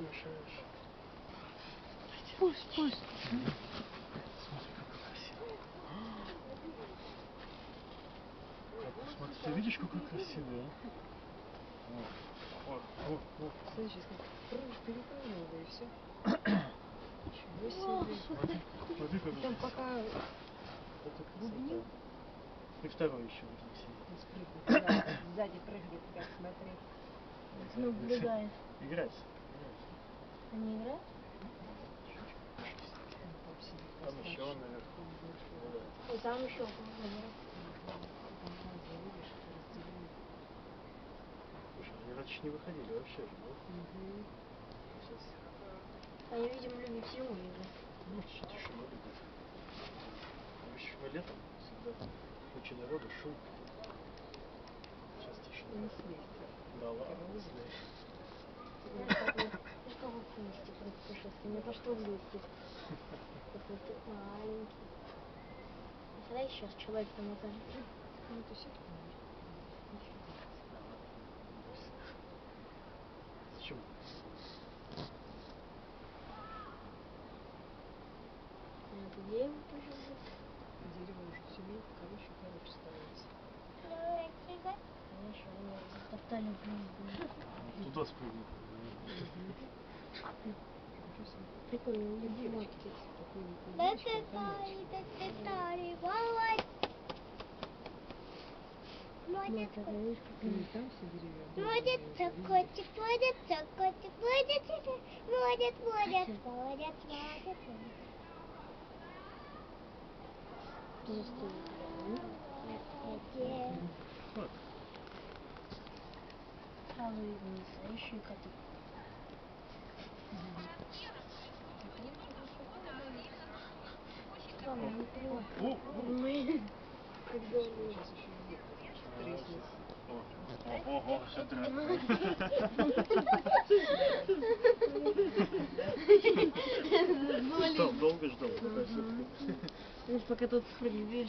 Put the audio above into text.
ты мешаешь. Пусть. Смотри, как красиво. Смотри, ты видишь, какой красивый, а? Смотри, сейчас как перепрыгнул, да и все. Ничего себе. Смотри, как Там красиво. пока Это бубнил. И второй еще возьми себе. Спрыгнет, сзади прыгнет, как смотри. Наблюдает. Играть. Они играют? Там еще наверху. И там еще наверху. Слушай, они раньше не выходили вообще же, да? Сейчас, Они, видимо, любят зиму играть. ну, тишину любят. Еще летом всегда куча народу, шум. Сейчас тишина. Не слезть. Да ладно, слезь. Я как в листик путешествие. Мне по что в листик? Этот листик маленький. Представляешь, сейчас человек там окажется. Ну, то все Зачем? Это дерево тоже будет. дерево уже все меньше, короче становится. Знаешь, они затоптали блин. Туда спрыгнул. Прикольно, у них Девочки, птиц. такой Смотри, это видишь, как они там все деревья. Водится котик, водится котик, водится, водит. сразу видно настоящие коты. Ой, когда они... Сейчас еще треснет. Ого, все Долго ждал. Пока тут спрыгнешь,